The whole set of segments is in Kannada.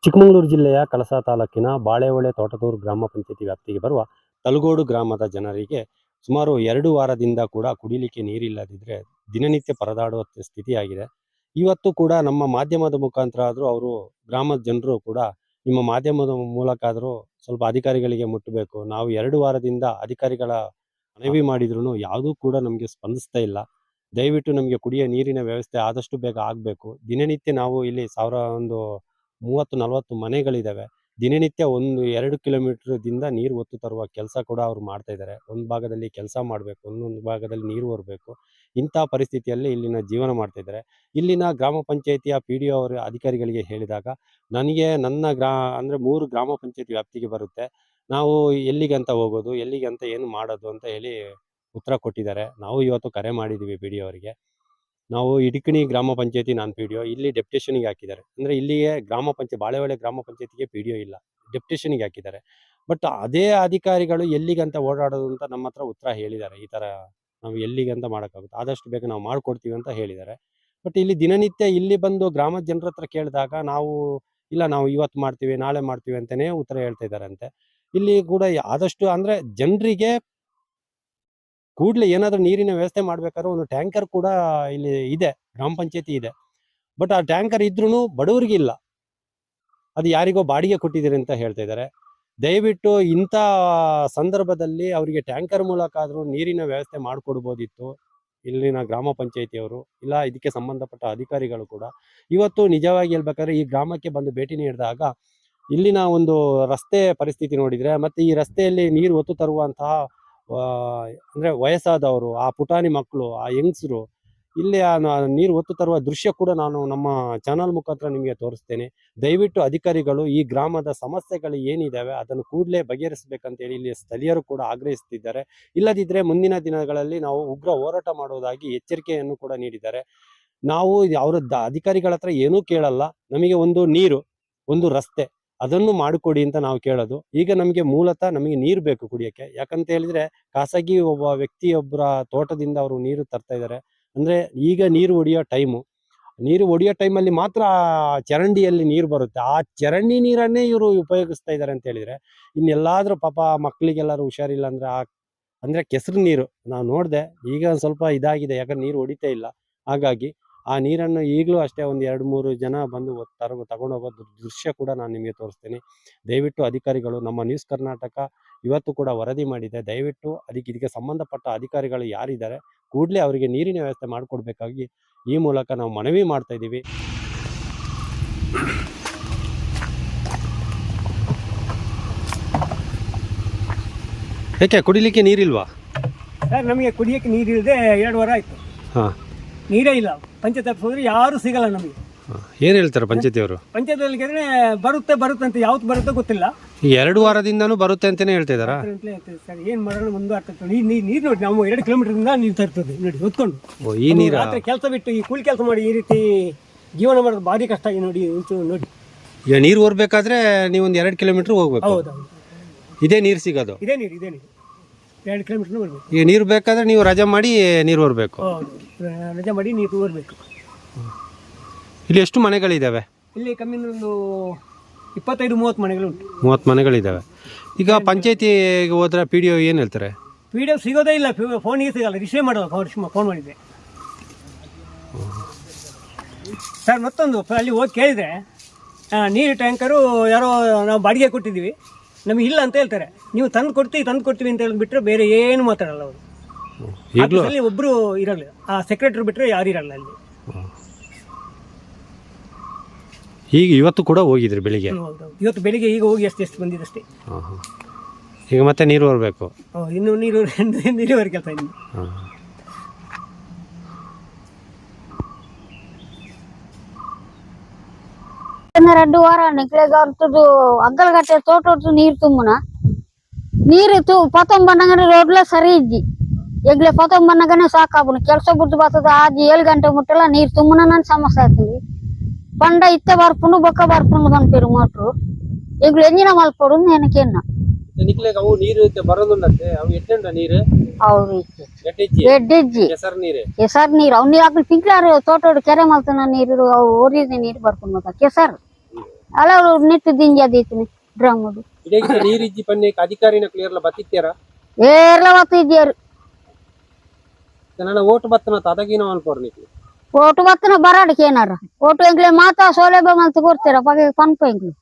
ಚಿಕ್ಕಮಗಳೂರು ಜಿಲ್ಲೆಯ ಕಳಸ ತಾಲೂಕಿನ ಬಾಳೆಹೊಳೆ ತೋಟದೂರು ಗ್ರಾಮ ಪಂಚಾಯತಿ ವ್ಯಾಪ್ತಿಗೆ ಬರುವ ತಲಗೋಡು ಗ್ರಾಮದ ಜನರಿಗೆ ಸುಮಾರು 2 ವಾರದಿಂದ ಕೂಡ ಕುಡಿಲಿಕ್ಕೆ ನೀರಿಲ್ಲದಿದ್ರೆ ದಿನನಿತ್ಯ ಪರದಾಡುವ ಸ್ಥಿತಿಯಾಗಿದೆ. ಇವತ್ತು ಕೂಡ ನಮ್ಮ ಮಾಧ್ಯಮದ ಮುಖಾಂತರ ಆದರೂ ಅವರು ಗ್ರಾಮದ ಜನರು ಕೂಡ ನಿಮ್ಮ ಮಾಧ್ಯಮದ ಮೂಲಕ ಆದರೂ ಸ್ವಲ್ಪ ಅಧಿಕಾರಿಗಳಿಗೆ ಮುಟ್ಟಬೇಕು. ನಾವು 2 ವಾರದಿಂದ ಅಧಿಕಾರಿಗಳ ಮನವಿ ಮಾಡಿದ್ರು ಯಾವುದೂ ಕೂಡ ನಮಗೆ ಸ್ಪಂದಿಸ್ತಾ ಇಲ್ಲ. ದಯವಿಟ್ಟು ನಮಗೆ ಕುಡಿಯೋ ನೀರಿನ ವ್ಯವಸ್ಥೆ ಆದಷ್ಟು ಬೇಗ ಆಗಬೇಕು. ದಿನನಿತ್ಯ ನಾವು ಇಲ್ಲಿ 30-40 ಮನೆಗಳಿದ್ದಾವೆ. ದಿನನಿತ್ಯ 1-2 ಕಿಲೋಮೀಟರ್ದಿಂದ ನೀರು ಹೊತ್ತು ತರುವ ಕೆಲಸ ಕೂಡ ಅವರು ಮಾಡ್ತಾ ಇದ್ದಾರೆ. ಒಂದು ಭಾಗದಲ್ಲಿ ಕೆಲಸ ಮಾಡಬೇಕು, ಇನ್ನೊಂದು ಭಾಗದಲ್ಲಿ ನೀರು ಹೊರಬೇಕು. ಇಂಥ ಪರಿಸ್ಥಿತಿಯಲ್ಲಿ ಇಲ್ಲಿನ ಜೀವನ ಮಾಡ್ತಾ ಇದ್ದಾರೆ. ಇಲ್ಲಿನ ಗ್ರಾಮ ಪಂಚಾಯಿತಿಯ PDO ಅವರ ಅಧಿಕಾರಿಗಳಿಗೆ ಹೇಳಿದಾಗ ನನಗೆ ನನ್ನ ಅಂದರೆ 3 ಗ್ರಾಮ ಪಂಚಾಯತಿ ವ್ಯಾಪ್ತಿಗೆ ಬರುತ್ತೆ, ನಾವು ಎಲ್ಲಿಗಂತ ಹೋಗೋದು, ಎಲ್ಲಿಗಂತ ಏನು ಮಾಡೋದು ಅಂತ ಹೇಳಿ ಉತ್ತರ ಕೊಟ್ಟಿದ್ದಾರೆ. ನಾವು ಇವತ್ತು ಕರೆ ಮಾಡಿದ್ದೀವಿ PDO ಅವರಿಗೆ. ನಾವು ಇಡಿಕಣಿ ಗ್ರಾಮ ಪಂಚಾಯತಿ ನಾನು PDO, ಇಲ್ಲಿ ಡೆಪ್ಯುಟೇಷನ್ಗೆ ಹಾಕಿದ್ದಾರೆ. ಅಂದರೆ ಇಲ್ಲಿಗೆ ಬಾಳೆಹೊಳೆ ಗ್ರಾಮ ಪಂಚಾಯತಿಗೆ PDO ಇಲ್ಲ, ಡೆಪ್ಯುಟೇಷನ್ಗೆ ಹಾಕಿದ್ದಾರೆ. ಬಟ್ ಅದೇ ಅಧಿಕಾರಿಗಳು ಎಲ್ಲಿಗಂತ ಓಡಾಡೋದು ಅಂತ ನಮ್ಮ ಹತ್ರ ಉತ್ತರ ಹೇಳಿದ್ದಾರೆ. ಈ ಥರ ನಾವು ಎಲ್ಲಿಗಂತ ಮಾಡೋಕ್ಕಾಗುತ್ತೆ, ಆದಷ್ಟು ಬೇಗ ನಾವು ಮಾಡಿಕೊಡ್ತೀವಿ ಅಂತ ಹೇಳಿದ್ದಾರೆ. ಬಟ್ ಇಲ್ಲಿ ದಿನನಿತ್ಯ ಇಲ್ಲಿ ಬಂದು ಗ್ರಾಮದ ಜನರ ಹತ್ರ ಕೇಳಿದಾಗ ನಾವು ಇವತ್ತು ಮಾಡ್ತೀವಿ, ನಾಳೆ ಮಾಡ್ತೀವಿ ಅಂತಲೇ ಉತ್ತರ ಹೇಳ್ತಾ ಇದ್ದಾರಂತೆ. ಇಲ್ಲಿ ಕೂಡ ಆದಷ್ಟು ಅಂದರೆ ಜನರಿಗೆ ಕೂಡಲೇ ಏನಾದರೂ ನೀರಿನ ವ್ಯವಸ್ಥೆ ಮಾಡಬೇಕಾದ್ರೆ ಒಂದು ಟ್ಯಾಂಕರ್ ಕೂಡ ಇಲ್ಲಿ ಇದೆ, ಗ್ರಾಮ ಪಂಚಾಯತಿ ಇದೆ. ಬಟ್ ಆ ಟ್ಯಾಂಕರ್ ಇದ್ರೂ ಬಡವರಿಗಿಲ್ಲ, ಅದು ಯಾರಿಗೋ ಬಾಡಿಗೆ ಕೊಟ್ಟಿದ್ದೀರಿ ಅಂತ ಹೇಳ್ತಾ ಇದ್ದಾರೆ. ದಯವಿಟ್ಟು ಇಂಥ ಸಂದರ್ಭದಲ್ಲಿ ಅವರಿಗೆ ಟ್ಯಾಂಕರ್ ಮೂಲಕ ಆದರೂ ನೀರಿನ ವ್ಯವಸ್ಥೆ ಮಾಡಿಕೊಡ್ಬೋದಿತ್ತು ಇಲ್ಲಿನ ಗ್ರಾಮ ಪಂಚಾಯತಿಯವರು, ಇಲ್ಲ ಇದಕ್ಕೆ ಸಂಬಂಧಪಟ್ಟ ಅಧಿಕಾರಿಗಳು ಕೂಡ. ಇವತ್ತು ನಿಜವಾಗಿ ಹೇಳ್ಬೇಕಾದ್ರೆ ಈ ಗ್ರಾಮಕ್ಕೆ ಬಂದು ಭೇಟಿ ನೀಡಿದಾಗ ಇಲ್ಲಿನ ಒಂದು ರಸ್ತೆ ಪರಿಸ್ಥಿತಿ ನೋಡಿದರೆ, ಮತ್ತು ಈ ರಸ್ತೆಯಲ್ಲಿ ನೀರು ಹೊತ್ತು ತರುವಂತಹ ಅಂದರೆ ವಯಸ್ಸಾದವರು, ಆ ಪುಟಾಣಿ ಮಕ್ಕಳು, ಆ ಯಂಗ್ಸರು, ಇಲ್ಲಿ ನೀರು ಹೊತ್ತು ತರುವ ದೃಶ್ಯ ಕೂಡ ನಾನು ನಮ್ಮ ಚಾನಲ್ ಮುಖಾಂತರ ನಿಮಗೆ ತೋರಿಸ್ತೇನೆ. ದಯವಿಟ್ಟು ಅಧಿಕಾರಿಗಳು ಈ ಗ್ರಾಮದ ಸಮಸ್ಯೆಗಳು ಏನಿದ್ದಾವೆ ಅದನ್ನು ಕೂಡಲೇ ಬಗೆಹರಿಸಬೇಕಂತೇಳಿ ಇಲ್ಲಿ ಸ್ಥಳೀಯರು ಕೂಡ ಆಗ್ರಹಿಸುತ್ತಿದ್ದಾರೆ. ಇಲ್ಲದಿದ್ದರೆ ಮುಂದಿನ ದಿನಗಳಲ್ಲಿ ನಾವು ಉಗ್ರ ಹೋರಾಟ ಮಾಡುವುದಾಗಿ ಎಚ್ಚರಿಕೆಯನ್ನು ಕೂಡ ನೀಡಿದ್ದಾರೆ. ನಾವು ಅವರ ಅಧಿಕಾರಿಗಳ ಹತ್ರ ಏನೂ ಕೇಳಲ್ಲ, ನಮಗೆ ಒಂದು ನೀರು, ಒಂದು ರಸ್ತೆ ಅದನ್ನು ಮಾಡಿಕೊಡಿ ಅಂತ ನಾವು ಕೇಳೋದು. ಈಗ ನಮಗೆ ಮೂಲತಃ ನಮಗೆ ನೀರು ಬೇಕು ಕುಡಿಯೋಕ್ಕೆ. ಯಾಕಂತ ಹೇಳಿದ್ರೆ ಖಾಸಗಿ ಒಬ್ಬ ವ್ಯಕ್ತಿಯೊಬ್ಬರ ತೋಟದಿಂದ ಅವರು ನೀರು ತರ್ತಾ ಇದ್ದಾರೆ. ಅಂದರೆ ಈಗ ನೀರು ಹೊಡಿಯೋ ಟೈಮಲ್ಲಿ ಮಾತ್ರ ಚರಂಡಿಯಲ್ಲಿ ನೀರು ಬರುತ್ತೆ. ಆ ಚರಂಡಿ ನೀರನ್ನೇ ಇವರು ಉಪಯೋಗಿಸ್ತಾ ಇದ್ದಾರೆ ಅಂತ ಹೇಳಿದರೆ, ಇನ್ನೆಲ್ಲಾದರೂ ಪಾಪ ಮಕ್ಕಳಿಗೆಲ್ಲರೂ ಹುಷಾರಿಲ್ಲ ಅಂದರೆ ಅಂದರೆ ಕೆಸರು ನೀರು ನಾವು ನೋಡಿದೆ, ಈಗ ಸ್ವಲ್ಪ ಇದಾಗಿದೆ, ಯಾಕಂದ್ರೆ ನೀರು ಹೊಡಿತಾ ಇಲ್ಲ. ಹಾಗಾಗಿ ಆ ನೀರನ್ನು ಈಗಲೂ ಅಷ್ಟೇ ಒಂದು 2-3 ಜನ ಬಂದು ತಗೊಂಡೋಗೋ ದೃಶ್ಯ ಕೂಡ ನಾನು ನಿಮಗೆ ತೋರಿಸ್ತೀನಿ. ದಯವಿಟ್ಟು ಅಧಿಕಾರಿಗಳು, ನಮ್ಮ ನ್ಯೂಸ್ ಕರ್ನಾಟಕ ಇವತ್ತು ಕೂಡ ವರದಿ ಮಾಡಿದೆ, ದಯವಿಟ್ಟು ಇದಕ್ಕೆ ಸಂಬಂಧಪಟ್ಟ ಅಧಿಕಾರಿಗಳು ಯಾರಿದ್ದಾರೆ ಕೂಡಲೇ ಅವರಿಗೆ ನೀರಿನ ವ್ಯವಸ್ಥೆ ಮಾಡಿಕೊಡ್ಬೇಕಾಗಿ ಈ ಮೂಲಕ ನಾವು ಮನವಿ ಮಾಡ್ತಾ ಇದ್ದೀವಿ. ಏಕೆ ಕುಡಿಲಿಕ್ಕೆ ನೀರಿಲ್ವಾ ಸರ್? ನಮಗೆ ಕುಡಿಯೋಕ್ಕೆ ನೀರಿಲ್ಲದೆ 2 ವಾರ ಆಯಿತು. ಹಾಂ, ನೀರೇ ಇಲ್ಲ. ಪಂಚಾಯತ್ ಹೋದ್ರೆ ಯಾರು ಸಿಗಲ್ಲ ನಮಗೆ. ಏನು ಹೇಳ್ತಾರೆ ಪಂಚಾಯತಿಯವರು? ಪಂಚಾಯತ್ ಕೇಳಿದ್ರೆ ಬರುತ್ತೆ ಅಂತ, ಯಾವತ್ತು ಬರುತ್ತೋ ಗೊತ್ತಿಲ್ಲ. ಈ 2 ವಾರದಿಂದನೂ ಬರುತ್ತೆ ಅಂತಾನೆ ಹೇಳ್ತಾ ಇದ್ದಾರಾ? ಸರ್ ಏನು ಮಾಡೋಣ, ಮುಂದೆ ಆಗ್ತದೆ. ನೀರು ನೋಡಿ, ನಾವು 2 ಕಿಲೋಮೀಟರ್ದಿಂದ ನೀರು ತರ್ತದೆ ನೋಡಿ ಹೊತ್ಕೊಂಡು. ಈ ನೀರು ರಾತ್ರಿ ಕೆಲಸ ಬಿಟ್ಟು ಈ ಕೂಲಿ ಕೆಲಸ ಮಾಡಿ ಈ ರೀತಿ ಜೀವನ ಮಾಡೋದು ಭಾರಿ ಕಷ್ಟ ಆಗಿ ನೋಡಿ. ಈಗ ನೀರು ಹೊರಬೇಕಾದ್ರೆ ನೀವು ಒಂದು 2 ಕಿಲೋಮೀಟರ್ ಹೋಗ್ಬೇಕು. ಹೌದೌದು, ಇದೇ ನೀರು ಸಿಗೋದು? ಇದೇ ನೀರು 2 ಕಿಲೋಮೀಟರ್ ಬರಬೇಕು. ಈಗ ನೀರು ಬೇಕಾದ್ರೆ ನೀವು ರಜೆ ಮಾಡಿ ನೀರು ಹೊರಬೇಕು. ರಜೆ ಮಾಡಿ ನೀರು ಹೊರಬೇಕು. ಇಲ್ಲಿ ಎಷ್ಟು ಮನೆಗಳಿದ್ದಾವೆ? ಇಲ್ಲಿ ಕಮ್ಮಿ ಒಂದು 25-30 ಮನೆಗಳು ಉಂಟು. 30 ಮನೆಗಳಿದ್ದಾವೆ. ಈಗ ಪಂಚಾಯತಿಗೆ ಹೋದ್ರೆ PDO ಏನು ಹೇಳ್ತಾರೆ? PDO ಸಿಗೋದೇ ಇಲ್ಲ, ಫೋನಿಗೆ ಸಿಗಲ್ಲ, ರಿಸೀವ್ ಮಾಡೋದು. ಫೋನ್ ಮಾಡಿದ್ದೆ ಸರ್. ಮತ್ತೊಂದು ಅಲ್ಲಿ ಹೋಗಿ ಕೇಳಿದರೆ ನೀರು ಟ್ಯಾಂಕರು ಯಾರೋ ನಾವು ಬಾಡಿಗೆ ಕೊಟ್ಟಿದ್ದೀವಿ, ನಮಗೆ ಇಲ್ಲ ಅಂತ ಹೇಳ್ತಾರೆ. ನೀವು ತಂದು ಕೊಡ್ತೀವಿ ಅಂತ ಹೇಳಿಬಿಟ್ರೆ ಬೇರೆ ಏನು ಮಾತಾಡಲ್ಲ ಅವರು. ಅಲ್ಲಿ ಒಬ್ಬರು ಇರಲ್ಲ, ಆ ಸೆಕ್ರೆಟರಿ ಬಿಟ್ಟರೆ ಯಾರು ಇರಲ್ಲ ಅಲ್ಲಿ. ಈಗ ಇವತ್ತು ಕೂಡ ಹೋಗಿದ್ರಿ ಬೆಳಿಗ್ಗೆ? ಇವತ್ತು ಬೆಳಿಗ್ಗೆ ಈಗ ಹೋಗಿ ಎಷ್ಟು ಬಂದಿದ್ದಷ್ಟೇ. ಈಗ ಮತ್ತೆ ನೀರು ಬರಬೇಕು. ಇನ್ನು ನೀರುವರೆ ಕೆಲಸ ಇನ್ನು. రెండు వారాలు నిక్కలేగలుగుతుంది. అగ్గలగట్టే తోట నీరు తుమ్మున నీరు పొతం బన్నగానే రోడ్లో సరి ఇద్ది ఎగ్లే పొతం బన్నగానే సాకాపును ಕೆಲಸ ಬಿಟ್ಟು ಬರ್ತದೆ. ಆಜಿ 7 ಗಂಟೆ ಮುಟ್ಟಲ್ಲ ನೀರು ತುಮ್ಮನ ನನ್ನ ಸಮಸ್ಯೆ ಆಗ್ತದೆ. పండ ఇత్తే బర్పుండు బొక్క బర్పుండు కనిపిరు మోటరు ఎగులు ఎంజిన మల్పడు నేనకేనా ನಿಕ್ಲೆಗ ಅವು ನೀರು ಬರೋದುಂಡಂತೆ. ಅವು ಎಟ್ಟೆಂಡ ನೀರು? ಅವು ಎಡ್ಡೆಜ್ಜಿ ಕೆಸರ್ ನೀರು. ಅವು ನೀರು ಹಾಕಿ ಪಿಂಕ್ಲಾರು ತೋಟೋಡು ಕೆರೆ ಮಲ್ತನ ನೀರು, ಅವು ಓರಿದ ನೀರು ಬರ್ಕೊಂಡು ಕೆಸರ್ ಅಲ್ಲ ನಿಟ್ಟು ದಿಂಜಿ ಅದೈತಿ ಡ್ರಮ್ ಇಡೀ ನೀರಿಜ್ಜಿ ಪನ್ನೇಕ್ ಅಧಿಕಾರಿನ ಕ್ಲಿಯರ್ಲ ಬತ್ತಿತ್ಯಾರ ಏರ್ಲ ಬತ್ತಿದ್ಯಾರು ನನ್ನ ಓಟ್ ಬತ್ತನ ತದಗಿನ ಅನ್ಕೋರ್ ನೀತಿ ಓಟು ಬತ್ತನ ಬರಾಡಕ್ಕೆ ಏನಾರ ಓಟು ಎಂಗ್ಲೆ ಮಾತಾ ಸೌಲಭ್ಯ ಮಂತ್ ಕೊಡ್ತೀರ ಪಗ ಪನ್ಪ ಎಂಗ್ಲು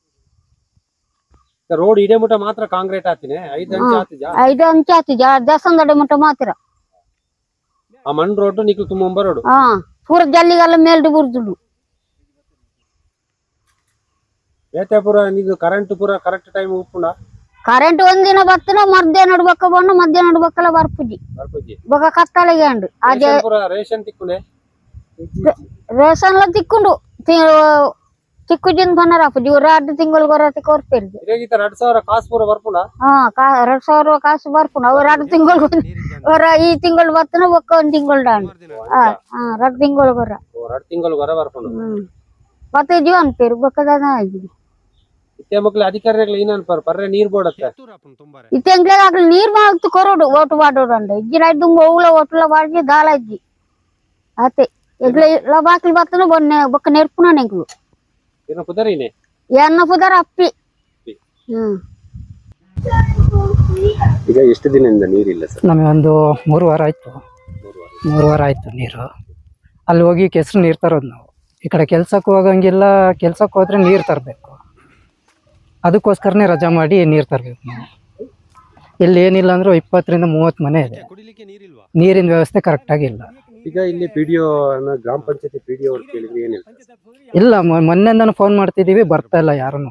ರೋಡ್ ಇಡೇ ಮುಟ ಮಾತ್ರ ಕಾಂಕ್ರೀಟ್ ಆತಿನೆ 5 ಅಂಚೆ ಆತಿಜಾ 5 ಅಂಚೆ ಆತಿ ದಸಂದಡೆ ಮುಟ್ಟ ಮಾತ್ರ ಆ ಮಣ್ ರೋಡ್ ನಿಕ್ಲು ತುಂಬ ರೋಡ್ ಹಾ ಪೂರ ಜಲ್ಲಿಗೆಲ್ಲ ಮೇಲ್ಡು ಬುರ್ದುಡು ಬೇತೆ ಪೂರ ನಿದು ಕರೆಂಟ್ ಪೂರ ಕರೆಕ್ಟ್ ಟೈಮ್ ಉಪ್ಪುಂಡ ಕರೆಂಟ್ ಒಂದಿನ ಬರ್ತನ ಮಧ್ಯಾಹ್ನ ನಡ್ಬೇಕ ಬಂದು ಮಧ್ಯಾಹ್ನ ನಡ್ಬೇಕಲ್ಲ ಬರ್ಪುಜಿ ಬರ್ಪುಜಿ ಬೊಕ ಕತ್ತಲೆಗೆ ಅಂಡು ಅದೇ ರೇಷನ್ ಪೂರ ರೇಷನ್ ತಿಕ್ಕುನೆ ರೇಷನ್ ತಿಕ್ಕೊಂಡು ತಿಕ್ಕುಜಿಂದ ಬನ್ನರ ಅಪ್ಪುಜಿ 2 ತಿಂಗಳು ಗೊರತಿ ಕೊರ್ಪೇರಿಗೆ ಇರೇಗಿತ 2000 ಕಾಸು ಪೂರ ಬರ್ಪುಂಡ ಹಾ 2000 ಕಾಸು ಬರ್ಪುಂಡು ಅವ್ರು 2 ತಿಂಗಳು ಈ ತಿಂಗಳು ಬರ್ತನ ಬೊಕ್ಕ 1 ತಿಂಗಳು ಡಾಂಡು ಹಾ 2 ತಿಂಗಳು ಗೊರ 2 ತಿಂಗಳು ಹೊರ ಬರ್ಪುಂಡು ಮತ್ತೆ ಜೀವನ್ ಪೇರು ಬೊಕ್ಕದಾನ ಆಗಿದೆ ಇತ್ತೆ ಮಕ್ಳು ಅಧಿಕಾರಿಗಳು ಏನ್ ಅನ್ಪಾರ ಪರ್ರೆ ನೀರ್ ಬೋಡತ್ತೆ ಇತ್ತೆಂಗ್ಲೆ ಆಗ್ಲಿ ನೀರ್ ಮಾಡ್ತು ಕೊರೋಡು ಓಟು ಬಾಡೋಡು ಅಂಡ ಇಜ್ಜಿನ ಐದು ಓವುಲ ಓಟುಲ ಬಾಡ್ಗಿ ದಾಲ ಇಜ್ಜಿ ಅತ್ತೆ ಎಗ್ಲೆ ಬಾಕ್ಲಿ ಬರ್ತನ ಬೊನ್ನೆ ಬೊಕ್ಕ ನೆರ್ಪುನ ನೆಗ್ಲು ಏನ ಕುದರಿನೆ ಎನ್ನ ಪುದರ ಅಪ್ಪಿ ಈಗ ಎಷ್ಟು ದಿನದಿಂದ ನೀರಿಲ್ಲ ಸರ್? ನಮಗೆ ಒಂದು 3 ವಾರ ಆಯ್ತು 3 ವಾರ ಆಯ್ತು ನೀರು. ಅಲ್ಲಿ ಹೋಗಿ ಕೆಸರು ನೀರು ತರೋದು ನಾವು. ಈ ಕಡೆ ಕೆಲ್ಸಕ್ಕೆ ಹೋಗಂಗಿಲ್ಲ, ಕೆಲ್ಸಕ್ಕೆ ಹೋದ್ರೆ ನೀರು ತರಬೇಕು. ಅದಕ್ಕೋಸ್ಕರನೇ ರಜಾ ಮಾಡಿ ನೀರು ತರಬೇಕು ನಾವು. ಇಲ್ಲಿ ಏನಿಲ್ಲ ಅಂದ್ರೂ 20 ರಿಂದ 30 ಮನೆ ಇದೆ. ನೀರಿನ ವ್ಯವಸ್ಥೆ ಕರೆಕ್ಟಾಗಿ ಇಲ್ಲ. ಈಗ ಇಲ್ಲಿ ಪಿಡಿಒ ಗ್ರಾಮ ಪಂಚಾಯತಿ ಪಿಡಿಒ ಅವ್ರು ಕೇಳಿದ್ರೆ ಏನಿಲ್ಲ ಇಲ್ಲ, ಮೊನ್ನೆಯಿಂದನೂ ಫೋನ್ ಮಾಡ್ತಿದೀವಿ, ಬರ್ತಾ ಇಲ್ಲ, ಯಾರನ್ನು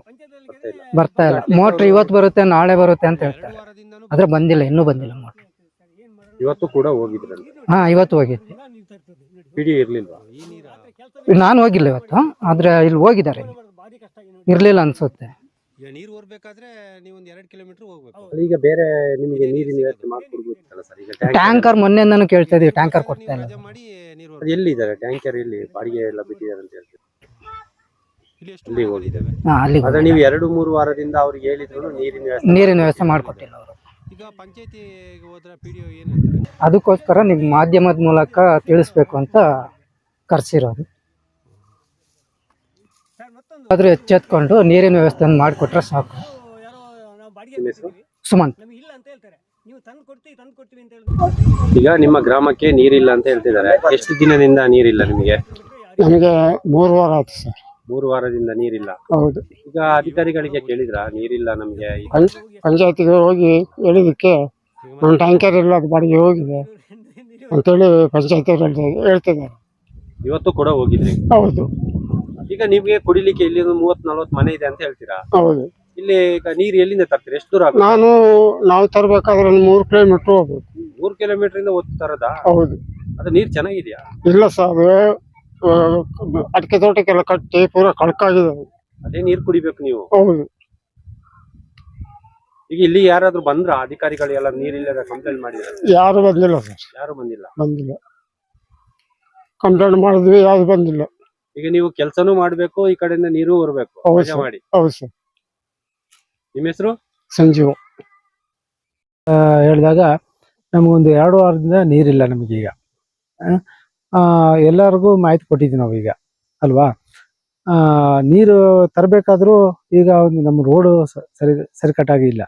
ಬರ್ತಾ ಇಲ್ಲ. ಮೋಟ್ರ್ ಇವತ್ತು ಬರುತ್ತೆ ನಾಳೆ ಬರುತ್ತೆ ಅಂತ ಹೇಳ್ತಾರೆ, ಆದ್ರೆ ಬಂದಿಲ್ಲ, ಇನ್ನೂ ಬಂದಿಲ್ಲ ಮೋಟ್ರ್. ಇವತ್ತು ಕೂಡ ಹೋಗಿದ್ರಲ್ಲ? ಹಾ, ಇವತ್ತು ಹೋಗಿದ್ವಿ. ಪಿಡಿಒ ಇರ್ಲಿಲ್ವಾ? ನಾನು ಹೋಗಿಲ್ಲ ಇವತ್ತು, ಆದ್ರೆ ಇಲ್ಲಿ ಹೋಗಿದ್ದಾರೆ. ಇರ್ಲಿಲ್ಲ ಅನ್ಸುತ್ತೆ. ನೀರು ಹೊರಬೇಕಾದ್ರೆ ನೀವು 2 ಕಿಲೋಮೀಟರ್ ಹೋಗ್ಬೇಕು. ಈಗ ಬೇರೆ ನಿಮಗೆ ನೀರಿನ ವ್ಯವಸ್ಥೆ ಮಾಡ್ಕೊಡ್ಬೇಕಲ್ಲ ಸರ್? ಈಗ ಟ್ಯಾಂಕರ್ ಮೊನ್ನೆಯಿಂದನೂ ಕೇಳ್ತಾ ಇದೀವಿ, ಟ್ಯಾಂಕರ್ ಕೊಡ್ತಾ ಇಲ್ಲ. ಅದು ಎಲ್ಲಿದ್ದಾರೆ ಟ್ಯಾಂಕರ್? ಎಲ್ಲಿ ಬಾಡಿಗೆ ಎಲ್ಲ ಬಿಟ್ಟಿದ್ದಾರೆ ಅಂತ ಹೇಳ್ತೀವಿ, ಅಲ್ಲಿ ಹೋಗಿದ್ದೇವೆ. ಆದ್ರೆ ನೀವು 2-3 ವಾರದಿಂದ ಅವ್ರಿಗೆ ಹೇಳಿದ್ರು ನೀರಿನ ವ್ಯವಸ್ಥೆ ಮಾಡ್ಕೊಟ್ಟಿಲ್ಲ ಅವರು. ಈಗ ಪಂಚಾಯತಿಗೆ ಹೋದ್ರೆ ಪಿಡಿಒ ಏನ್ ಹೇಳ್ತಾರೆ? ಅದಕ್ಕೋಸ್ಕರ ನೀವು ಮಾಧ್ಯಮದ ಮೂಲಕ ತಿಳಿಸ್ಬೇಕು ಅಂತ ಕರ್ಸಿರೋದು. ಆದ್ರೂ ಎಚ್ಚೆತ್ಕೊಂಡು ನೀರಿನ ವ್ಯವಸ್ಥೆಯನ್ನು ಮಾಡಿಕೊಟ್ರೆ ಸಾಕು. ಸುಮಂತ್. ಈಗ ನಿಮ್ಮ ಗ್ರಾಮಕ್ಕೆ ನೀರಿಲ್ಲ ಅಂತ ಹೇಳ್ತಿದ್ದಾರೆ. ಎಷ್ಟು ದಿನದಿಂದ ನೀರಿಲ್ಲ ನಿಮಗೆ? ನಮಗೆ 3 ವಾರ ಆಯ್ತು ಸರ್. 3 ವಾರದಿಂದ ನೀರಿಲ್ಲ? ಹೌದು. ಈಗ ಅಧಿಕಾರಿಗಳಿಗೆ ಕೇಳಿದ್ರ ನೀರಿಲ್ಲ ನಮ್ಗೆ? ಪಂಚಾಯತಿಗೆ ಹೋಗಿ ಹೇಳಿದಕ್ಕೆ ಒಂದು ಟ್ಯಾಂಕರ್ ಇಲ್ಲ, ಅದು ಬಾಡಿಗೆ ಹೋಗಿದೆ ಅಂತೇಳಿ ಪಂಚಾಯತಿ ಹೇಳ್ತಿದ್ದಾರೆ. ಇವತ್ತು ಕೂಡ ಹೋಗಿದ್ರಿ? ಹೌದು. ಈಗ ನಿಮ್ಗೆ ಕುಡಿಲಿಕ್ಕೆ ಇಲ್ಲಿ 30-40 ಮನೆ ಇದೆ ಅಂತ ಹೇಳ್ತೀರಾ? ಹೌದು. ಇಲ್ಲಿ ಈಗ ನೀರು ಎಲ್ಲಿಂದ ತರ್ತೀರಿ? ಎಷ್ಟು ದೂರ ಆಗುತ್ತೆ? ನಾವು ತರಬೇಕಾದ್ರೆ 3 ಕಿಲೋಮೀಟರ್ ಹೋಗ್ಬೇಕು. 3 ಕಿಲೋಮೀಟರ್ ಇಂದ ಒತ್ತು ತರದಾ? ಹೌದು. ಅದು ನೀರ್ ಚೆನ್ನಾಗಿದ್ಯಾ? ಇಲ್ಲ ಸರ್, ಅಡಿಕೆ ತೋಟಕ್ಕೆಲ್ಲ ಕಟ್ಟಿ ಪೂರ ಕಳಕಾಗಿದೆ. ಅದೇ ನೀರ್ ಕುಡಿಬೇಕು ನೀವು? ಹೌದು. ಈಗ ಇಲ್ಲಿ ಯಾರಾದ್ರೂ ಬಂದ್ರ ಅಧಿಕಾರಿಗಳೆಲ್ಲ ನೀರಿಲ್ಲದ ಕಂಪ್ಲೇಂಟ್ ಮಾಡಿದ್ರೆ? ಯಾರು ಬಂದಿಲ್ಲ ಸರ್. ಯಾರು ಬಂದಿಲ್ಲ? ಕಂಪ್ಲೇಂಟ್ ಮಾಡಿದ್ವಿ, ಯಾರು ಬಂದಿಲ್ಲ. ಈಗ ನೀವು ಕೆಲಸನೂ ಮಾಡ್ಬೇಕು, ಈ ಕಡೆಯಿಂದ ನೀರು ಬರ್ಬೇಕು ಮಾಡಿ. ಹೌದು ಸರ್. ನಿಮ್ಮ ಹೆಸರು? ಸಂಜೀವ್. ಹೇಳಿದಾಗ ನಮಗೊಂದು 2 ವಾರದಿಂದ ನೀರಿಲ್ಲ ನಮಗೀಗ. ಎಲ್ಲರಿಗೂ ಮಾಹಿತಿ ಕೊಟ್ಟಿದ್ವಿ ನಾವು ಈಗ ಅಲ್ವಾ. ನೀರು ತರಬೇಕಾದ್ರೂ ಈಗ ಒಂದು ನಮ್ಮ ರೋಡು ಸರಿಕಟ್ಟಾಗಿ ಇಲ್ಲ.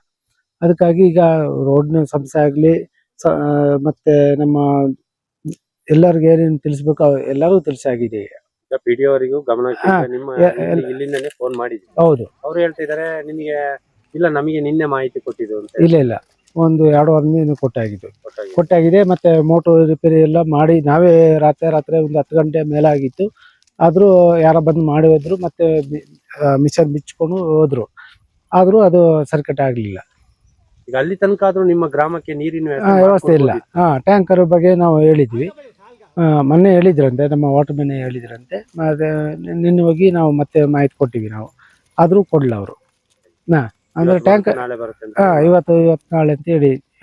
ಅದಕ್ಕಾಗಿ ಈಗ ರೋಡ್ನ ಸಮಸ್ಯೆ ಆಗಲಿ, ಮತ್ತೆ ನಮ್ಮ ಎಲ್ಲರಿಗೂ ಏನೇನು ತಿಳಿಸ್ಬೇಕು ಎಲ್ಲರಿಗೂ ತಿಳಿಸಾಗಿದೆ. ಈಗ ಪಿಡಿಒ ಅವರಿಗೂ ಗಮನ ನಿಮ್ಮ ಇಲ್ಲಿಂದನೇ ಫೋನ್ ಮಾಡಿದ್ವಿ. ಹೌದು. ಅವ್ರು ಹೇಳ್ತಿದ್ದಾರೆ ನಿಮಗೆ ಇಲ್ಲ, ನಮಗೆ ನಿನ್ನೆ ಮಾಹಿತಿ ಕೊಟ್ಟಿದ್ದು ಅಂತ. ಇಲ್ಲ, ಒಂದು 2 ವಾರದಿಂದ ಕೊಟ್ಟಾಗಿದೆ. ಮತ್ತೆ ಮೋಟರ್ ರಿಪೇರಿ ಎಲ್ಲ ಮಾಡಿ ನಾವೇ ರಾತ್ರಿ ಒಂದು 10 ಗಂಟೆ ಮೇಲೆ ಆಗಿತ್ತು. ಆದ್ರೂ ಯಾರ ಬಂದು ಮಾಡಿ ಹೋದ್ರು, ಮತ್ತೆ ಮಿಷನ್ ಬಿಚ್ಕೊಂಡು ಹೋದ್ರು, ಆದ್ರೂ ಅದು ಸರಿಕಟ್ ಆಗ್ಲಿಲ್ಲ. ಈಗ ಅಲ್ಲಿ ತನಕ ಆದ್ರೂ ನಿಮ್ಮ ಗ್ರಾಮಕ್ಕೆ ನೀರಿನ ವ್ಯವಸ್ಥೆ ಇಲ್ಲ. ಟ್ಯಾಂಕರ್ ಬಗ್ಗೆ ನಾವು ಹೇಳಿದ್ವಿ, ಮೊನ್ನೆ ಹೇಳಿದ್ರಂತೆ, ನಮ್ಮ ವಾಟರ್ ಮ್ಯಾನ್ ಹೇಳಿದ್ರಂತೆ. ಮತ್ತೆ ನಿನ್ನೆ ಹೋಗಿ ನಾವು ಮತ್ತೆ ಮಾಹಿತಿ ಕೊಟ್ಟಿವಿ ನಾವು, ಆದ್ರೂ ಕೊಡ್ಲಿಲ್ಲ ಅವರು. ಅಂದ್ರೆ ಟ್ಯಾಂಕರ್ ಇವತ್ತು ನಾಳೆ ಅಂತ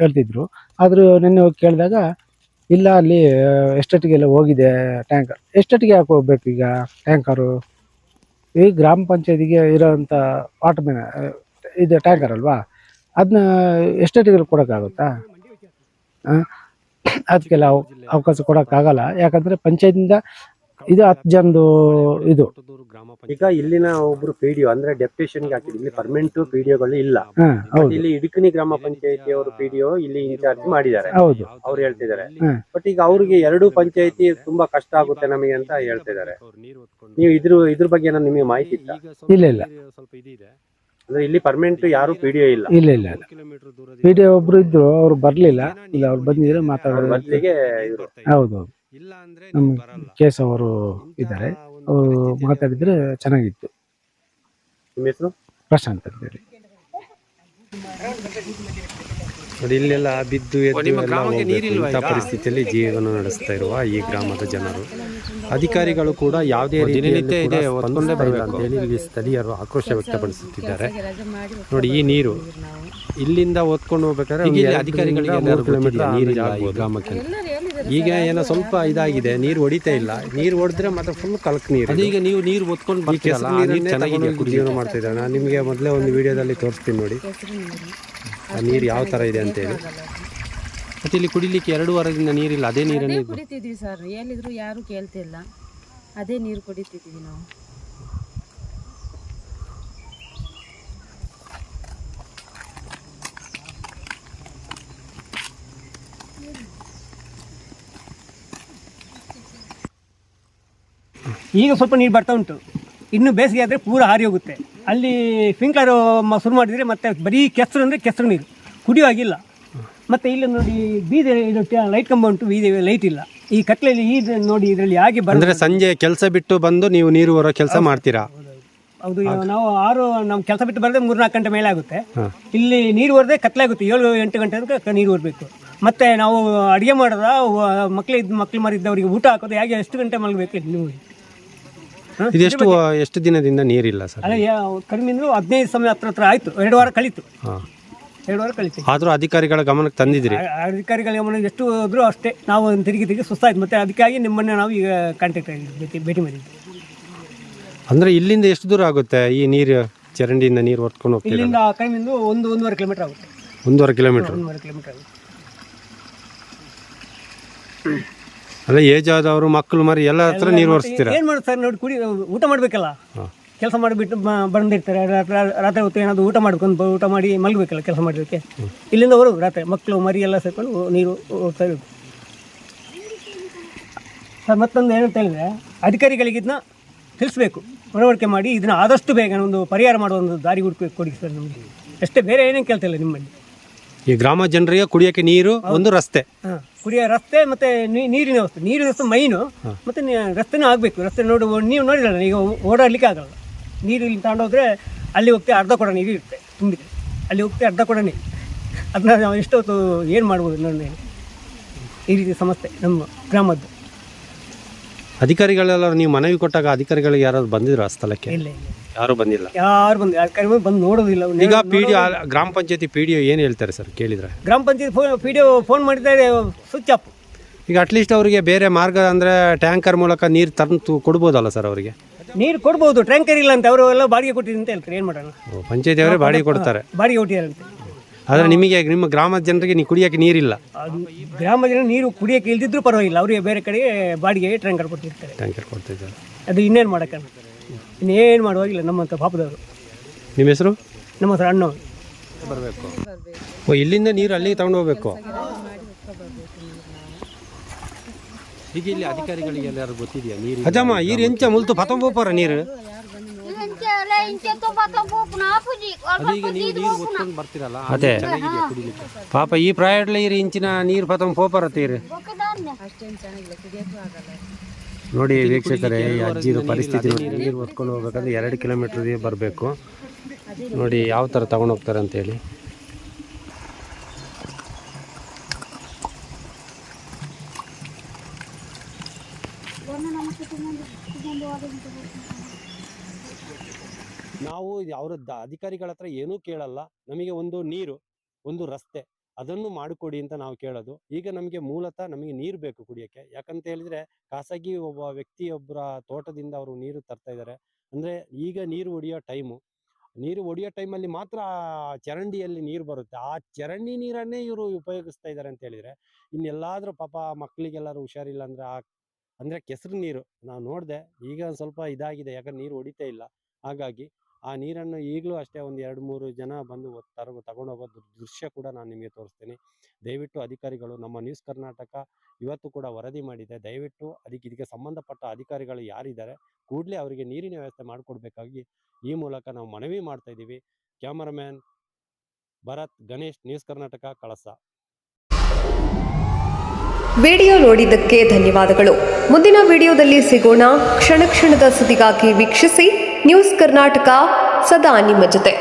ಹೇಳ್ತಿದ್ರು. ಆದ್ರೂ ನಿನ್ನೆ ಹೋಗಿ ಕೇಳಿದಾಗ ಇಲ್ಲ, ಅಲ್ಲಿ ಎಸ್ಟೇಟ್ಗೆಲ್ಲ ಹೋಗಿದೆ ಟ್ಯಾಂಕರ್. ಎಸ್ಟೇಟ್ಗೆ ಯಾಕೆ ಹೋಗ್ಬೇಕು ಈಗ ಟ್ಯಾಂಕರು? ಈ ಗ್ರಾಮ ಪಂಚಾಯತಿಗೆ ಇರೋಂಥ ವಾಟರ್ ಮ್ಯಾನ್ ಇದು ಟ್ಯಾಂಕರ್ ಅಲ್ವಾ, ಅದನ್ನ ಎಸ್ಟೇಟ್ಗೆಲ್ಲ ಕೊಡೋಕ್ಕಾಗುತ್ತಾ? ಅದಕ್ಕೆಲ್ಲ ಅವಕಾಶ ಕೊಡೋಕ್ಕಾಗಲ್ಲ. ಯಾಕಂದರೆ ಪಂಚಾಯತಿಂದ ಇದು 10 ಜನದು ಇದು. ಈಗ ಇಲ್ಲಿನ ಒಬ್ರು ಪಿಡಿಒ ಅಂದ್ರೆ ಡೆಪ್ಯುಟೇಷನ್ ಗೆ ಹಾಕಿದ್ರು. ಇಲ್ಲಿ ಪರ್ಮನೆಂಟ್ ಪಿಡಿಒಗಳು ಇಲ್ಲ. ಹಾ But ಹೌದು ಇಲ್ಲಿ ಇಡುಕನಿ ಗ್ರಾಮ ಪಂಚಾಯತಿ ಅವರು ಪಿಡಿಒ ಇಲ್ಲಿ ಇನ್ಚಾರ್ಜ್ ಮಾಡಿದ್ದಾರೆ. ಹೌದು. ಅವ್ರು ಹೇಳ್ತಿದ್ದಾರೆ. ಹ್ಮ್. ಬಟ್ ಈಗ ಅವ್ರಿಗೆ 2 ಪಂಚಾಯತಿ ತುಂಬಾ ಕಷ್ಟ ಆಗುತ್ತೆ ನಮಗೆ ಅಂತ ಹೇಳ್ತಿದ್ದಾರೆ. ನೀವು ಇದ್ರ ಬಗ್ಗೆ ಏನಾದ್ರು ನಿಮಗೆ ಮಾಹಿತಿ ಇತ್ತಾ? ಇಲ್ಲ ಇಲ್ಲ ಅಂದ್ರೆ ಇಲ್ಲಿ ಪರ್ಮನೆಂಟ್ ಯಾರು ಪಿಡಿಒ ಇಲ್ಲ. ಇಲ್ಲ ಇಲ್ಲ ಇಲ್ಲ ವಿಡಿಯೋ ಒಬ್ರು ಇದ್ರು, ಅವ್ರು ಬರ್ಲಿಲ್ಲ. ಇಲ್ಲ ಅವ್ರು ಬಂದಿದ್ರೆ ಅವ್ರ ಮಾತಾಡೋದು. ಬದಲಿಗೆ ಇವರು ಹೌದು ಹೌದು. ನಮ್ಮ ಕೇಸ್ ಅವರು ಇದ್ದಾರೆ, ಅವರು ಮಾತಾಡಿದ್ರೆ ಚೆನ್ನಾಗಿತ್ತು. ನಿಮ್ಮ ಹೆಸರು? ಪ್ರಶಾಂತ್ ಅಂತ ಹೇಳಿ. ನೋಡಿ ಇಲ್ಲೆಲ್ಲ ಬಿದ್ದು ಎದ್ದು ಎಲ್ಲ ಹೋಗ್ಬೇಕು. ಇಂಥ ಪರಿಸ್ಥಿತಿಯಲ್ಲಿ ಜೀವನ ನಡೆಸ್ತಾ ಇರುವ ಈ ಗ್ರಾಮದ ಜನರು, ಅಧಿಕಾರಿಗಳು ಕೂಡ ಯಾವುದೇ ರೀತಿಯಲ್ಲಿ ಕೂಡ ಸ್ಪಂದನೆ ಬರಲ್ಲ ಅಂತೇಳಿ ಇಲ್ಲಿ ಸ್ಥಳೀಯರು ಆಕ್ರೋಶ ವ್ಯಕ್ತಪಡಿಸುತ್ತಿದ್ದಾರೆ. ನೋಡಿ ಈ ನೀರು ಇಲ್ಲಿಂದ ಹೊತ್ಕೊಂಡು ಹೋಗ್ಬೇಕಾದ್ರೆ ಅಧಿಕಾರಿಗಳಿಗೆ 3 ಕಿಲೋಮೀಟರ್ ನೀರಿಲ್ಲ ಈ ಗ್ರಾಮಕ್ಕೆ. ಈಗ ಏನೋ ಸ್ವಲ್ಪ ಇದಾಗಿದೆ, ನೀರು ಹೊಡಿತಾ ಇಲ್ಲ. ನೀರು ಹೊಡೆದ್ರೆ ಮತ್ತೆ ಫುಲ್ ಕಲಕ್ ನೀರು. ಈಗ ನೀವು ನೀರು ಹೊತ್ಕೊಂಡು ಜೀವನ ಮಾಡ್ತಾ ಇದ್ದಾರೆ. ನಾನು ನಿಮಗೆ ಮೊದಲೇ ಒಂದು ವಿಡಿಯೋದಲ್ಲಿ ತೋರಿಸ್ತೀನಿ ನೋಡಿ ಆ ನೀರು ಯಾವ ತರ ಇದೆ ಅಂತೇಳಿ. ಮತ್ತೆ ಇಲ್ಲಿ ಕುಡಿಲಿಕ್ಕೆ 2 ವಾರದಿಂದ ನೀರಿಲ್ಲ. ಅದೇ ನೀರನ್ನೇ ಕುಡಿತಿದ್ವಿ ಸರ್, ಹೇಳಿದ್ರು ಯಾರು ಕೇಳ್ತಿಲ್ಲ. ಅದೇ ನೀರು ಕುಡಿತಿದ್ವಿ ನಾವು. ಈಗ ಸ್ವಲ್ಪ ನೀರು ಬರ್ತಾ ಉಂಟು. ಇನ್ನು ಬೇಸಿಗೆ ಆದರೆ ಪೂರ ಹಾರಿ ಹೋಗುತ್ತೆ. ಅಲ್ಲಿ ಸ್ಪ್ರಿಂಕ್ಲರ್ ಶುರು ಮಾಡಿದರೆ ಮತ್ತೆ ಬರೀ ಕೆಸರು ಅಂದರೆ ಕೆಸರು ನೀರು ಕುಡಿಯುವಾಗಿಲ್ಲ. ಮತ್ತು ಇಲ್ಲಿ ನೋಡಿ ಬೀದಿ ಇದು ಲೈಟ್ ಕಂಬ ಉಂಟು, ಬೀದಿ ಲೈಟ್ ಇಲ್ಲ. ಈ ಕತ್ಲೆಯಲ್ಲಿ ಈ ನೋಡಿ ಇದರಲ್ಲಿ ಹಾಗೆ ಅಂದ್ರೆ ಸಂಜೆ ಕೆಲಸ ಬಿಟ್ಟು ಬಂದು ನೀವು ನೀರು ಹೊರ ಕೆಲಸ ಮಾಡ್ತೀರಾ? ಹೌದು. ನಾವು ನಮ್ಮ ಕೆಲಸ ಬಿಟ್ಟು ಬರದೆ 3-4 ಗಂಟೆ ಮೇಲೆ ಆಗುತ್ತೆ. ಇಲ್ಲಿ ನೀರು ಹೊರದೆ ಕತ್ಲೆ ಆಗುತ್ತೆ. 7-8 ಗಂಟೆ ತನಕ ನೀರು ಹೊರಬೇಕು. ಮತ್ತೆ ನಾವು ಅಡುಗೆ ಮಾಡೋದ ಮಕ್ಳು ಮರಿದ್ದವರಿಗೆ ಊಟ ಹಾಕೋದು ಹೇಗೆ ಎಷ್ಟು ಗಂಟೆ ಮಲಗಬೇಕು ನೀವು? ಎಷ್ಟು ದಿನದಿಂದ ನೀರಿಲ್ಲ ಸರ್? ಅಲ್ಲ ಕಡಿಮೆ ಅಂದರೂ 15 ಸಮಯ ಹತ್ರ ಆಯ್ತು. 2 ವಾರ ಕಳೀತು. 2 ವಾರ ಕಳೀತು. ಆದ್ರೂ ಅಧಿಕಾರಿಗಳ ಗಮನಕ್ಕೆ ತಂದಿದ್ರಿ? ಅಧಿಕಾರಿಗಳ ಗಮನ ಎಷ್ಟು ಹೋದ್ರೂ ಅಷ್ಟೇ. ನಾವು ತಿರುಗಿ ಸುಸ್ತಾಯ್ತು. ಮತ್ತೆ ಅದಕ್ಕಾಗಿ ನಿಮ್ಮನ್ನೇ ನಾವು ಈಗ ಕಾಂಟ್ಯಾಕ್ಟ್ ಆಗಿದ್ವಿ, ಭೇಟಿ ಮಾಡಿದ್ವಿ. ಅಂದ್ರೆ ಇಲ್ಲಿಂದ ಎಷ್ಟು ದೂರ ಆಗುತ್ತೆ ಈ ನೀರು? ಚರಂಡಿಯಿಂದ ನೀರು ಹೊತ್ಕೊಂಡು ಹೋಗ್ತೀರಾ? ಇಲ್ಲಿಂದ ಕಡಿಮೆ 1-1.5 ಕಿಲೋಮೀಟರ್ ಆಗುತ್ತೆ. 1.5 ಕಿಲೋಮೀಟರ್? 1.5 ಕಿಲೋಮೀಟರ್ ಆಗುತ್ತೆ. ಅಲ್ಲ ಏಜ್ ಆದವರು ಮಕ್ಕಳು ಮರಿ ಎಲ್ಲ ಹತ್ರ ನೀರು ಹೊರಿಸ್ತೀರಾ? ಏನು ಮಾಡೋದು ಸರ್, ನೋಡಿ ಊಟ ಮಾಡಬೇಕಲ್ಲ. ಕೆಲಸ ಮಾಡಿಬಿಟ್ಟು ಬಂದಿರ್ತಾರೆ. ರಾತ್ರಿ ಹೊತ್ತು ಏನಾದರೂ ಊಟ ಮಾಡ್ಕೊಂಡು ಊಟ ಮಾಡಿ ಮಲಗಬೇಕಲ್ಲ ಕೆಲಸ ಮಾಡೋದಕ್ಕೆ. ಇಲ್ಲಿಂದ ಹೊರಗು ರಾತ್ರಿ ಮಕ್ಕಳು ಮರಿ ಎಲ್ಲ ಸೇರ್ಕೊಂಡು ನೀರು ಹೋಗ್ತಾ ಇರೋದು ಸರ್. ಮತ್ತೊಂದು ಏನಂತ ಹೇಳಿದ್ರೆ, ಅಧಿಕಾರಿಗಳಿಗೆ ಇದನ್ನ ತಿಳಿಸ್ಬೇಕು, ಮನವರಿಕೆ ಮಾಡಿ ಇದನ್ನ ಆದಷ್ಟು ಬೇಗ ಒಂದು ಪರಿಹಾರ ಮಾಡುವ ಒಂದು ದಾರಿ ಕೊಡಿ ಸರ್ ನಮಗೆ. ಅಷ್ಟೇ, ಬೇರೆ ಏನೇನು ಕೇಳ್ತಿಲ್ಲ ನಿಮ್ಮಲ್ಲಿ. ಈ ಗ್ರಾಮ ಜನರಿಗೆ ಕುಡಿಯೋಕ್ಕೆ ನೀರು, ಒಂದು ರಸ್ತೆ, ಕುಡಿಯೋ ರಸ್ತೆ ಮತ್ತು ನೀರಿನ ವ್ಯವಸ್ಥೆ ಮೈನು. ಮತ್ತು ರಸ್ತೆನೂ ಆಗಬೇಕು. ರಸ್ತೆ ನೀವು ನೋಡಿರಲ್ಲ, ಈಗ ಓಡಾಡಲಿಕ್ಕೆ ಆಗಲ್ಲ. ನೀರು ಇಲ್ಲಿ ತಗೊಂಡೋದ್ರೆ ಅಲ್ಲಿ ಹೋಗ್ತೀವಿ, ಅರ್ಧ ಕೊಡ ನೀರು ಇರುತ್ತೆ ತುಂಬಿದೆ. ಅಲ್ಲಿ ಹೋಗ್ತೀವಿ ಅರ್ಧ ಕೊಡ ನೀರು. ಅದನ್ನ ನಾವು ಎಷ್ಟೊತ್ತು ಏನು ಮಾಡ್ಬೋದು ನೋಡಿ. ಈ ರೀತಿ ಸಮಸ್ಯೆ ನಮ್ಮ ಗ್ರಾಮದ್ದು. ಅಧಿಕಾರಿಗಳೆಲ್ಲ ನೀವು ಮನವಿ ಕೊಟ್ಟಾಗ ಅಧಿಕಾರಿಗಳಿಗೆ ಯಾರಾದ್ರು ಬಂದಿದ್ರು ಆ ಸ್ಥಳಕ್ಕೆ? ಇಲ್ಲ ಯಾರು ಬಂದಿಲ್ಲ. ಯಾರು ಬಂದು ನೋಡೋದಿಲ್ಲ. ಈಗ ಗ್ರಾಮ ಪಂಚಾಯತಿ ಪಿಡಿಒ ಏನು ಹೇಳ್ತಾರೆ ಸರ್ ಕೇಳಿದ್ರೆ? ಗ್ರಾಮ ಪಂಚಾಯತ್ ಪಿಡಿಒ ಫೋನ್ ಮಾಡಿದ್ದಾರೆ, ಸ್ವಿಚ್ ಆಫ್. ಈಗ ಅಟ್ಲೀಸ್ಟ್ ಅವರಿಗೆ ಬೇರೆ ಮಾರ್ಗ ಅಂದರೆ ಟ್ಯಾಂಕರ್ ಮೂಲಕ ನೀರು ತಂದು ಕೊಡ್ಬೋದಲ್ಲ ಸರ್ ಅವರಿಗೆ? ನೀರು ಕೊಡ್ಬೋದು, ಟ್ಯಾಂಕರ್ ಇಲ್ಲ ಅಂತ ಅವರು ಎಲ್ಲ ಬಾಡಿಗೆ ಕೊಟ್ಟಿದ್ದು ಅಂತ ಹೇಳ್ತಾರೆ. ಏನು ಮಾಡೋಣ, ಪಂಚಾಯತಿ ಅವರೇ ಬಾಡಿಗೆ ಕೊಡ್ತಾರೆ, ಬಾಡಿಗೆ ಕೊಟ್ಟಿದ್ದಾರಂತೆ. ಆದರೆ ನಿಮಗೆ ನಿಮ್ಮ ಗ್ರಾಮದ ಜನರಿಗೆ ನೀವು ಕುಡಿಯೋಕ್ಕೆ ನೀರಿಲ್ಲ. ಗ್ರಾಮ ಜನ ನೀರು ಕುಡಿಯೋಕ್ಕೆ ಇಲ್ದಿದ್ರು ಪರವಾಗಿಲ್ಲ, ಅವರಿಗೆ ಬೇರೆ ಕಡೆ ಬಾಡಿಗೆ ಟ್ಯಾಂಕರ್ ಕೊಟ್ಟಿರ್ತಾರೆ. ಟ್ಯಾಂಕರ್ ಕೊಡ್ತಿದ್ದಾರೆ. ಅದು ಇನ್ನೇನು ಮಾಡೋಕ್ಕೆ, ಇನ್ನೇನು ಮಾಡುವಾಗಿಲ್ಲ ನಮ್ಮಂಥ ಪಾಪದವರು. ನಿಮ್ಮ ಹೆಸರು? ನಮ್ಮ ಹೆಸರು ಅಣ್ಣ. ಬರಬೇಕು. ಓ, ಇಲ್ಲಿಂದ ನೀರು ಅಲ್ಲಿಗೆ ತಗೊಂಡು ಹೋಗ್ಬೇಕು. ಈಗ ಇಲ್ಲಿ ಅಧಿಕಾರಿಗಳಿಗೆ ಎಲ್ಲರೂ ಗೊತ್ತಿದೆಯಾ ನೀರು? ಅಜಮ್ಮ ಈರು ಎಂಚ ಮುಲ್ತು ಪತಂಬೋಪರ ನೀರು ಅದೀಗ ನೀವು ನೀರು ಒತ್ಕೊಂಡು ಬರ್ತೀರಲ್ಲ, ಅದೇ ಪಾಪ ಈ ಪ್ರಾಯಡ್ಲ ಇರು ಇಂಚಿನ ನೀರು ಪತಂಬ ಪೋಪರ ತೀರು ನೋಡಿ ವೀಕ್ಷಕರೇ. ಈ ಅಜ್ಜಿದು ಪರಿಸ್ಥಿತಿ ನೋಡಿ, ನೀರು ಹೊತ್ಕೊಂಡು ಹೋಗ್ಬೇಕಂದ್ರೆ 2 ಕಿಲೋಮೀಟರ್ ಬರಬೇಕು. ನೋಡಿ ಯಾವ ಥರ ತಗೊಂಡು ಹೋಗ್ತಾರೆ ಅಂತೇಳಿ. ನಾವು ಅವರ ಅಧಿಕಾರಿಗಳ ಹತ್ರ ಏನೂ ಕೇಳಲ್ಲ. ನಮಗೆ ಒಂದು ನೀರು, ಒಂದು ರಸ್ತೆ, ಅದನ್ನು ಮಾಡಿಕೊಡಿ ಅಂತ ನಾವು ಕೇಳೋದು. ಈಗ ನಮಗೆ ಮೂಲತಃ ನಮಗೆ ನೀರು ಬೇಕು ಕುಡಿಯೋಕ್ಕೆ. ಯಾಕಂತ ಹೇಳಿದ್ರೆ ಖಾಸಗಿ ಒಬ್ಬ ವ್ಯಕ್ತಿಯೊಬ್ಬರ ತೋಟದಿಂದ ಅವರು ನೀರು ತರ್ತಾ ಇದ್ದಾರೆ. ಅಂದರೆ ಈಗ ನೀರು ಹೊಡಿಯೋ ಟೈಮು, ನೀರು ಹೊಡಿಯೋ ಟೈಮಲ್ಲಿ ಮಾತ್ರ ಚರಂಡಿಯಲ್ಲಿ ನೀರು ಬರುತ್ತೆ. ಆ ಚರಂಡಿ ನೀರನ್ನೇ ಇವರು ಉಪಯೋಗಿಸ್ತಾ ಇದ್ದಾರೆ ಅಂತ ಹೇಳಿದರೆ, ಇನ್ನೆಲ್ಲಾದರೂ ಪಾಪ ಮಕ್ಕಳಿಗೆಲ್ಲರೂ ಹುಷಾರಿಲ್ಲ ಅಂದರೆ ಆ ಅಂದರೆ ಕೆಸರು ನೀರು ನಾವು ನೋಡಿದೆ. ಈಗ ಒಂದು ಸ್ವಲ್ಪ ಇದಾಗಿದೆ, ಯಾಕಂದ್ರೆ ನೀರು ಹೊಡಿತಾ ಇಲ್ಲ. ಹಾಗಾಗಿ ಆ ನೀರನ್ನು ಈಗಲೂ ಅಷ್ಟೇ ಒಂದು 2-3 ಜನ ಬಂದು ತಗೊಂಡೋಗೋ ದೃಶ್ಯ ಕೂಡ ನಾನು ನಿಮಗೆ ತೋರಿಸ್ತೀನಿ. ದಯವಿಟ್ಟು ಅಧಿಕಾರಿಗಳು, ನಮ್ಮ ನ್ಯೂಸ್ ಕರ್ನಾಟಕ ಇವತ್ತು ಕೂಡ ವರದಿ ಮಾಡಿದೆ. ದಯವಿಟ್ಟು ಇದಕ್ಕೆ ಸಂಬಂಧಪಟ್ಟ ಅಧಿಕಾರಿಗಳು ಯಾರಿದ್ದಾರೆ ಕೂಡಲೇ ಅವರಿಗೆ ನೀರಿನ ವ್ಯವಸ್ಥೆ ಮಾಡಿಕೊಡ್ಬೇಕಾಗಿ ಈ ಮೂಲಕ ನಾವು ಮನವಿ ಮಾಡ್ತಾ ಇದ್ದೀವಿ. ಕ್ಯಾಮರಾಮ್ಯಾನ್ ಭರತ್, ಗಣೇಶ್, ನ್ಯೂಸ್ ಕರ್ನಾಟಕ, ಕಳಸ. ವಿಡಿಯೋ ನೋಡಿದ್ದಕ್ಕೆ ಧನ್ಯವಾದಗಳು. ಮುಂದಿನ ವಿಡಿಯೋದಲ್ಲಿ ಸಿಗೋಣ. ಕ್ಷಣ ಕ್ಷಣದ ಸುದ್ದಿಗಾಗಿ ವೀಕ್ಷಿಸಿ ನ್ಯೂಸ್ ಕರ್ನಾಟಕ, ಸದಾ ನಿಮ್ಮ ಜೊತೆ.